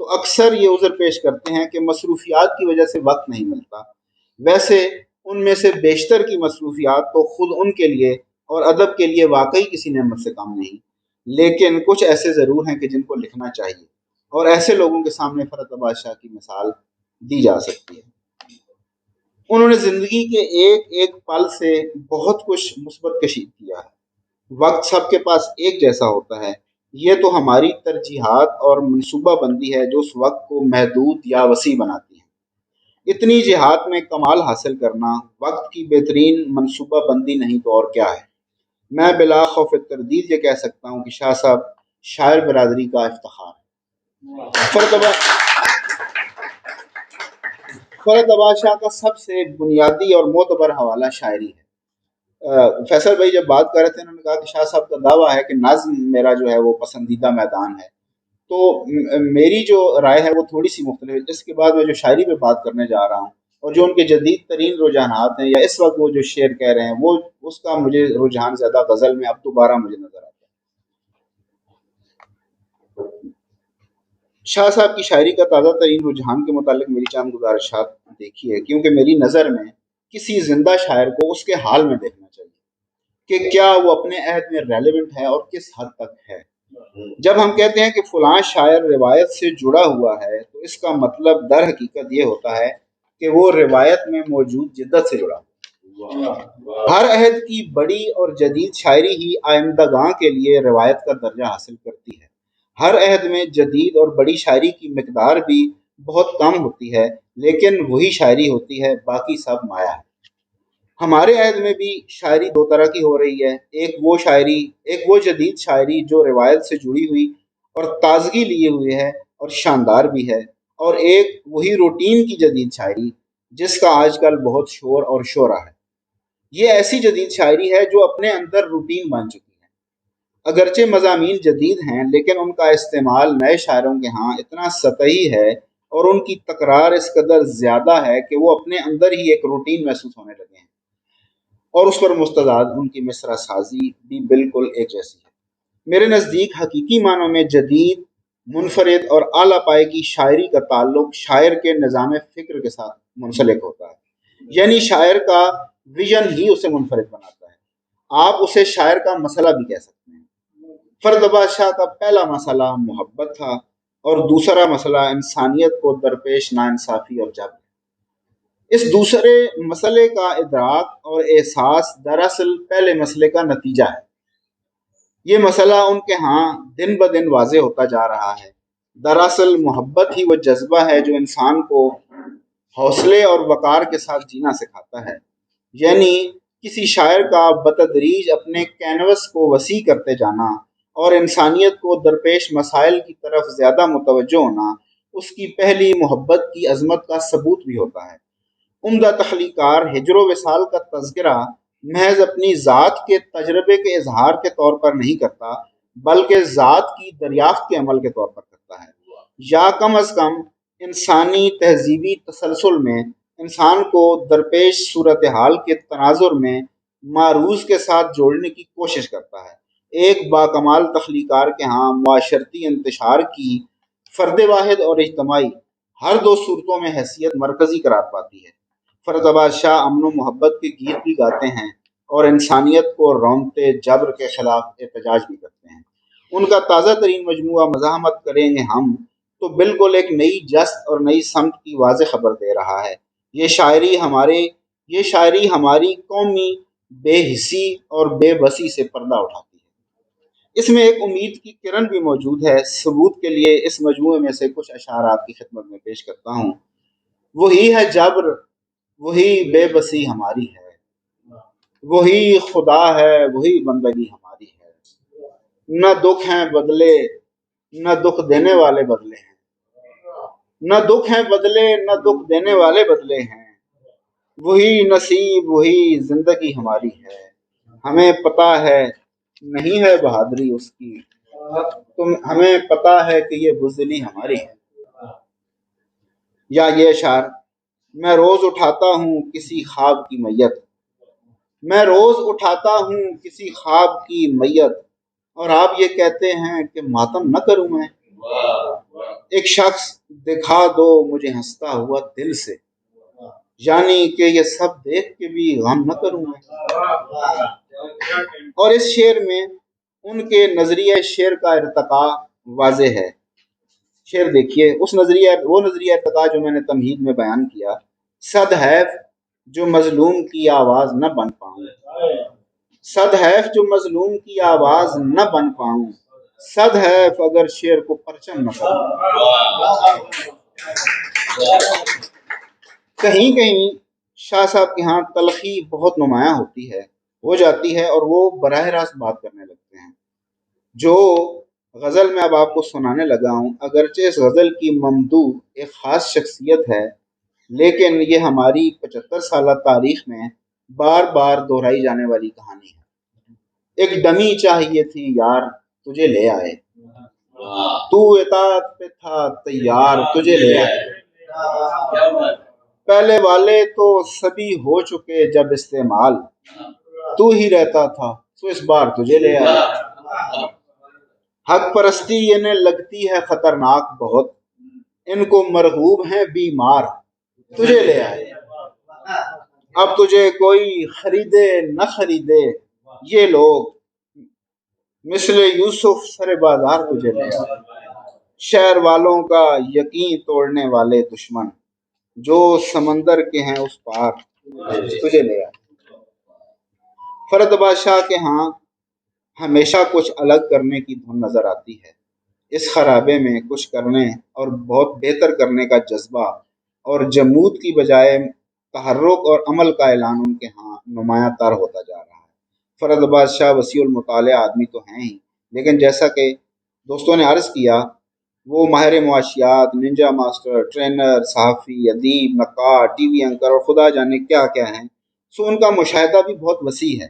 تو اکثر یہ عذر پیش کرتے ہیں کہ مصروفیات کی وجہ سے وقت نہیں ملتا۔ ویسے ان میں سے بیشتر کی مصروفیات تو خود ان کے لیے اور ادب کے لیے واقعی کسی نعمت سے کم نہیں، لیکن کچھ ایسے ضرور ہیں کہ جن کو لکھنا چاہیے، اور ایسے لوگوں کے سامنے فرحت آباد شاہ کی مثال دی جا سکتی ہے۔ انہوں نے زندگی کے ایک ایک پل سے بہت کچھ مثبت کشید کیا ہے۔ وقت سب کے پاس ایک جیسا ہوتا ہے، یہ تو ہماری ترجیحات اور منصوبہ بندی ہے جو اس وقت کو محدود یا وسیع بناتی ہے۔ اتنی جہات میں کمال حاصل کرنا وقت کی بہترین منصوبہ بندی نہیں تو اور کیا ہے۔ میں بلا خوف تردید یہ کہہ سکتا ہوں کہ شاہ صاحب شاعر برادری کا افتخار ہے۔ فرحت آباد شاہ کا سب سے بنیادی اور معتبر حوالہ شاعری ہے۔ فیصل بھائی جب بات کر رہے تھے، انہوں نے کہا کہ شاہ صاحب کا دعویٰ ہے کہ نظم میرا جو ہے وہ پسندیدہ میدان ہے، تو میری جو رائے ہے وہ تھوڑی سی مختلف ہے۔ اس کے بعد میں جو شاعری پہ بات کرنے جا رہا ہوں اور جو ان کے جدید ترین رجحانات ہیں، یا اس وقت وہ جو شعر کہہ رہے ہیں، وہ اس کا مجھے رجحان زیادہ غزل میں اب دوبارہ مجھے نظر آتا ہے۔ شاہ صاحب کی شاعری کا تازہ ترین رجحان کے متعلق میری چند گزارشات دیکھیے، کیونکہ میری نظر میں کسی زندہ شاعر کو اس کے حال میں دیکھنا چاہیے کہ کیا وہ اپنے عہد میں ریلیونٹ ہے اور کس حد تک ہے۔ جب ہم کہتے ہیں کہ فلاں شاعر روایت سے جڑا ہوا ہے، تو اس کا مطلب در حقیقت یہ ہوتا ہے کہ وہ روایت میں موجود جدت سے جڑا ہوا۔ ہر عہد کی بڑی اور جدید شاعری ہی آئندگاں کے لیے روایت کا درجہ حاصل کرتی ہے۔ ہر عہد میں جدید اور بڑی شاعری کی مقدار بھی بہت کم ہوتی ہے، لیکن وہی شاعری ہوتی ہے، باقی سب مایا ہے۔ ہمارے عہد میں بھی شاعری دو طرح کی ہو رہی ہے، ایک وہ جدید شاعری جو روایت سے جڑی ہوئی اور تازگی لیے ہوئے ہے اور شاندار بھی ہے، اور ایک وہی روٹین کی جدید شاعری جس کا آج کل بہت شور اور شورا ہے۔ یہ ایسی جدید شاعری ہے جو اپنے اندر روٹین بن چکی ہے۔ اگرچہ مضامین جدید ہیں، لیکن ان کا استعمال نئے شاعروں کے ہاں اتنا سطحی ہے اور ان کی تکرار اس قدر زیادہ ہے کہ وہ اپنے اندر ہی ایک روٹین محسوس ہونے لگے ہیں، اور اس پر مستعد ان کی مصرع سازی بھی بالکل ایک جیسی ہے۔ میرے نزدیک حقیقی معنوں میں جدید، منفرد اور اعلیٰ پائے کی شاعری کا تعلق شاعر کے نظام فکر کے ساتھ منسلک ہوتا ہے، یعنی شاعر کا ویژن ہی اسے منفرد بناتا ہے۔ آپ اسے شاعر کا مسئلہ بھی کہہ سکتے ہیں۔ فرحت آباد شاہ کا پہلا مسئلہ محبت تھا، اور دوسرا مسئلہ انسانیت کو درپیش ناانصافی اور جبر۔ اس دوسرے مسئلے کا ادراک اور احساس دراصل پہلے مسئلے کا نتیجہ ہے۔ یہ مسئلہ ان کے ہاں دن بدن واضح ہوتا جا رہا ہے۔ دراصل محبت ہی وہ جذبہ ہے جو انسان کو حوصلے اور وقار کے ساتھ جینا سکھاتا ہے، یعنی کسی شاعر کا بتدریج اپنے کینوس کو وسیع کرتے جانا اور انسانیت کو درپیش مسائل کی طرف زیادہ متوجہ ہونا اس کی پہلی محبت کی عظمت کا ثبوت بھی ہوتا ہے۔ عمدہ تخلیقار ہجر و وصال کا تذکرہ محض اپنی ذات کے تجربے کے اظہار کے طور پر نہیں کرتا، بلکہ ذات کی دریافت کے عمل کے طور پر کرتا ہے، یا کم از کم انسانی تہذیبی تسلسل میں انسان کو درپیش صورتحال کے تناظر میں معروض کے ساتھ جوڑنے کی کوشش کرتا ہے۔ ایک باکمال تخلیقار کے ہاں معاشرتی انتشار کی فرد واحد اور اجتماعی ہر دو صورتوں میں حیثیت مرکزی قرار پاتی ہے۔ فرحت آباد شاہ امن و محبت کے گیت بھی گاتے ہیں اور انسانیت کو رونتے جبر کے خلاف احتجاج بھی کرتے ہیں۔ ان کا تازہ ترین مجموعہ مزاحمت کریں گے ہم تو بالکل ایک نئی جست اور نئی سمت کی واضح خبر دے رہا ہے۔ یہ شاعری ہماری قومی بے حسی اور بے بسی سے پردہ اٹھاتی ہے۔ اس میں ایک امید کی کرن بھی موجود ہے۔ ثبوت کے لیے اس مجموعے میں سے کچھ اشعار آپ کی خدمت میں پیش کرتا ہوں۔ وہی ہے جبر، وہی بے بسی ہماری ہے، وہی خدا ہے، وہی بندگی ہماری ہے۔ نہ دکھ ہیں بدلے، نہ دکھ دینے والے بدلے ہیں، نہ دکھ ہیں بدلے، نہ دکھ دینے والے بدلے ہیں۔ وہی نصیب، وہی زندگی ہماری ہے۔ ہمیں پتہ ہے نہیں ہے بہادری اس کی، ہمیں پتہ ہے کہ یہ بزدلی ہماری ہے۔ یا یہ اشعار: میں روز اٹھاتا ہوں کسی خواب کی میت، میں روز اٹھاتا ہوں کسی خواب کی میت، اور آپ یہ کہتے ہیں کہ ماتم نہ کروں میں۔ ایک شخص دکھا دو مجھے ہنستا ہوا دل سے، یعنی کہ یہ سب دیکھ کے بھی غم نہ کروں میں۔ اور اس شعر میں ان کے نظریہ شعر کا ارتقاء واضح ہے۔ شعر دیکھیے، وہ نظریہ ارتقاء جو میں نے تمہید میں بیان کیا، صد حیف جو مظلوم کی آواز نہ بن پاؤں، صد حیف جو مظلوم کی آواز نہ بن پاؤں، صد حیف اگر شعر کو پرچم نہ کروں۔ کہیں کہیں شاہ صاحب کے ہاں تلخی بہت نمایاں ہو جاتی ہے اور وہ براہ راست بات کرنے لگتے ہیں۔ جو غزل میں اب آپ کو سنانے لگا ہوں، اگرچہ اس غزل کی ممدوح ایک خاص شخصیت ہے، لیکن یہ ہماری 75 سالہ تاریخ میں بار بار دہرائی جانے والی کہانی ہے۔ ایک ڈمی چاہیے تھی یار تجھے لے آئے، تو اطاعت پہ تھا تیار تجھے لے آئے، پہلے والے تو سبھی ہو چکے جب استعمال، تو ہی رہتا تھا تو اس بار تجھے لے آئے۔ حق پرستی انہیں لگتی ہے خطرناک بہت، ان کو مرغوب ہیں بیمار تجھے لے آئے، اب تجھے کوئی خریدے نہ خریدے یہ لوگ، مثل یوسف سر بازار تجھے لے آئے، شہر والوں کا یقین توڑنے والے دشمن جو سمندر کے ہیں اس پار تجھے لے آئے۔ فرد بادشاہ کے ہاں ہمیشہ کچھ الگ کرنے کی دھن نظر آتی ہے۔ اس خرابے میں کچھ کرنے اور بہت بہتر کرنے کا جذبہ اور جمود کی بجائے تحرک اور عمل کا اعلان ان کے ہاں نمایاں تر ہوتا جا رہا ہے۔ فرد بادشاہ وسیع المطالعہ آدمی تو ہیں ہی، لیکن جیسا کہ دوستوں نے عرض کیا، وہ ماہر معاشیات، ننجا ماسٹر، ٹرینر، صحافی، ادیب، نقاد، ٹی وی اینکر اور خدا جانے کیا کیا ہیں۔ سو ان کا مشاہدہ بھی بہت وسیع ہے۔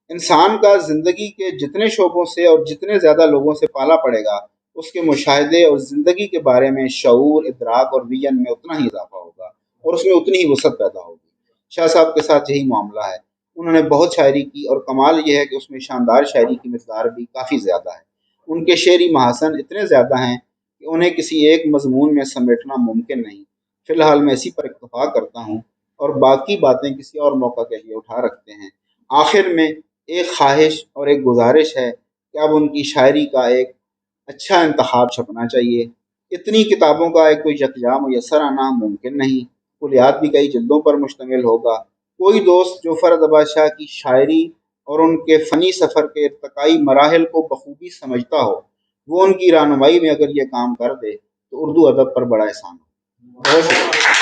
انسان کا زندگی کے جتنے شعبوں سے اور جتنے زیادہ لوگوں سے پالا پڑے گا، اس کے مشاہدے اور زندگی کے بارے میں شعور، ادراک اور ویژن میں اتنا ہی اضافہ ہوگا اور اس میں اتنی ہی وسعت پیدا ہوگی۔ شاہ صاحب کے ساتھ یہی معاملہ ہے۔ انہوں نے بہت شاعری کی اور کمال یہ ہے کہ اس میں شاندار شاعری کی مقدار بھی کافی زیادہ ہے۔ ان کے شعری محاسن اتنے زیادہ ہیں کہ انہیں کسی ایک مضمون میں سمیٹنا ممکن نہیں۔ فی الحال میں اسی پر اکتفا کرتا ہوں اور باقی باتیں کسی اور موقع کے لیے اٹھا رکھتے ہیں۔ آخر میں ایک خواہش اور ایک گزارش ہے کہ اب ان کی شاعری کا ایک اچھا انتخاب چھپنا چاہیے۔ اتنی کتابوں کا ایک کوئی یکجا میسر آنا ممکن نہیں، کلیات بھی کئی جلدوں پر مشتمل ہوگا۔ کوئی دوست جو فرد بادشاہ کی شاعری اور ان کے فنی سفر کے ارتقائی مراحل کو بخوبی سمجھتا ہو، وہ ان کی رہنمائی میں اگر یہ کام کر دے تو اردو ادب پر بڑا احسان ہو۔ بہت شکریہ۔